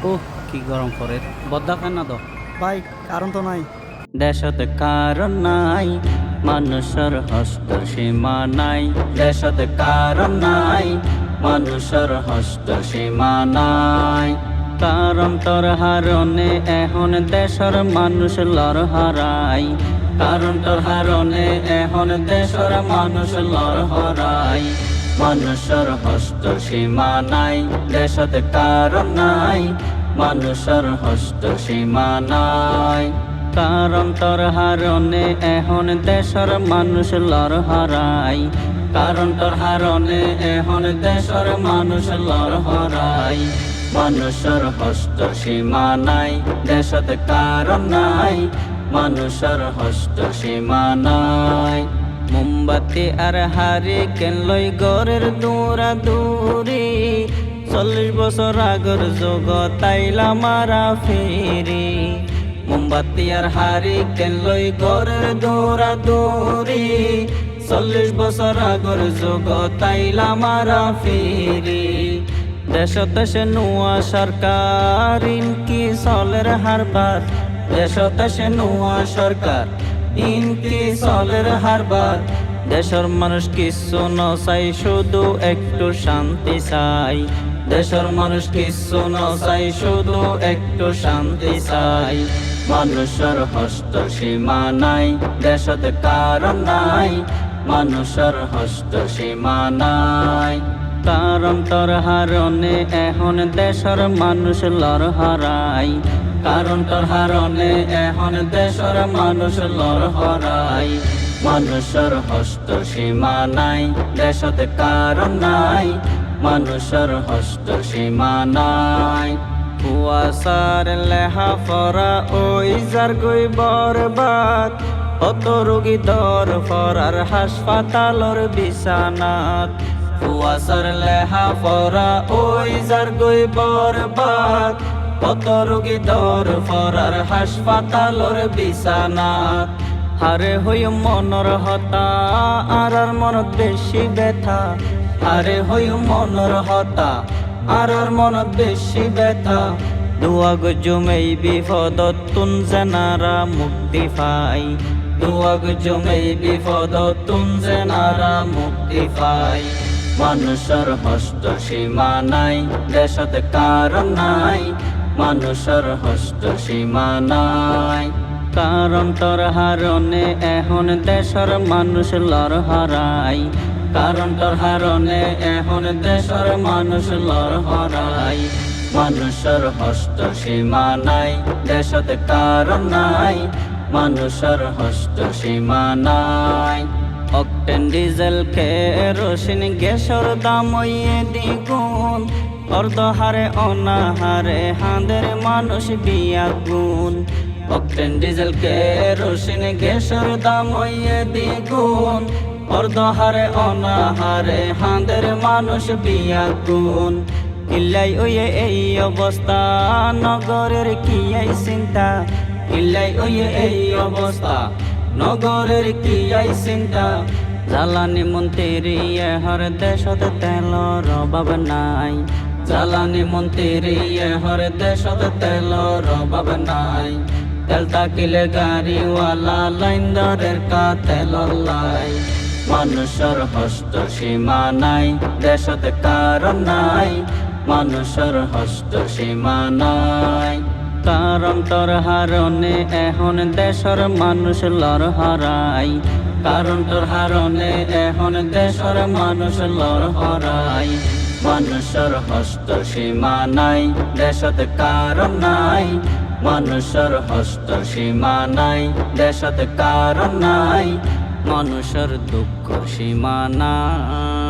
ওহ, কি গরম পড়ে। বদ্দা ফেন না তো ভাই কারণ তো নাই। দেশত কারণ নাই, মানুষের হস্ত সীমা নাই। দেশত কারণ নাই, মানুষের হস্ত সীমা নাই। কারণ তোর হারণে এখন দেশের মানুষ লর হারাই। কারণ তোর হারণে এখন দেশের মানুষ লর হারাই। মানুষের হস্ত সীমা নাই, দেশত কারণ নাই, মানুষের হস্ত সীমা নাই। কারণ তোর হারণে এখন দেশের মানুষ লর হারাই। কারণ তোর হারণে এখন দেশের মানুষ লর হারাই। মানুষের হস্ত সীমা নাই, দেশত কারণ নাই, মানুষের হস্ত সীমা নাই। মোমবাতি আর হারি কেন লই গরের দূরা দূরি। 40 বছর আগর যোগ তাইলা মারা ফিরি। মোমবাতি আর হারি কেন লই গরের দূরা দূরি। 40 বছর আগর যোগ তাইলা মারা ফিরি। দেশত সে নুয়া সরকার ইনকি চলের হারবার। দেশত সে নুয়া সরকার ইনকি চলের হারবার। দেশের মানুষ কিছু নচাই, শুধু একটু শান্তি চাই। দেশের মানুষ কিছু নচাই, শুধু একটু শান্তি চাই। মানুষের হস্ত সীমা নাই, দেশত কারণ নাই, মানুষের হস্ত সীমা নাই। কারণ তোর হারণে এখন দেশের মানুষ লর হারাই। কারণ তোর হারণে এখন দেশের মানুষ লর হারাই। মানুষের হস্ত সীমা নাই, দেশত কারণ নাই, মানুষের হস্ত সীমা নাই। কুয়াশার লেহা ফরা ওই যার গই বরবাদ। কত রোগী দর ফরার হাসপাতালর বিছানাত। কুয়াশার লেহা ফরা ওই যার গই বরবাদ। কত রোগী দর ফরার হাসপাতালর বিছানাত। হারে হই মনর হতা আর মনত বেশি ব্যথা। হারে হই মনর হতা আর মনত বেশি ব্যথা। দুয়াগ জমেই বিপদত তুন জেনারা মুক্তি পাই। দুয়াগ জমেই বিপদত তুন জেনারা মুক্তি পাই। মানুষের হস্ত সীমা নাই, দেশত কারণ নাই, মানুষের হস্ত সীমা নাই। কারণ তোর হারণে এখন দেশের মানুষ লর হারাই। কারণ তোর হারণে এখন দেশের মানুষ লর হারাই। মানুষের হস্ত সীমা নাই, দেশত কারণ নাই, মানুষের হস্ত সীমা নাই। অকটেন ডিজেল কেরোসিন গ্যাসের দাম হইয়ে দ্বিগুণ। অর্ধহারে অনাহারে হাঁদের মানুষ বিয়াগুন। অকটেন ডিজেল কেরোসিন গ্যাসের দাম হইয়ে দ্বিগুণ। অর্ধহারে অনাহারে হাঁদের মানুষ বিয়াগুন। ইল্লাই ওয়ে এই অবস্থা, নগরের কি এই চিন্তা। ইল্লাই ওয়ে এই অবস্থা, নগরের কি এই চিন্তা। জ্বালানি মন্ত্রী এহর দেশত তেলর অভাব নাই। জ্বালানি মন্ত্রী এহর দেশত তেলর অভাব নাই। তেল তাকিলে গাড়িওয়ালা লাইন দরের কা তেলর লাই। মানুষের হস্ত সীমা নাই, দেশত কারণ নাই, মানুষের হস্ত সীমা নাই। কারণ তোর হারণে এখন দেশের মানুষ লর হারাই। কারণ তোর হারণে এখন দেশের মানুষ লর হারাই। মানুষের হস্ত সীমা নাই, দেশত কারণ নাই, মানুষের হস্ত সীমা নাই, দেশত কারণ নাই, মানুষের দুঃখ সীমা নাই।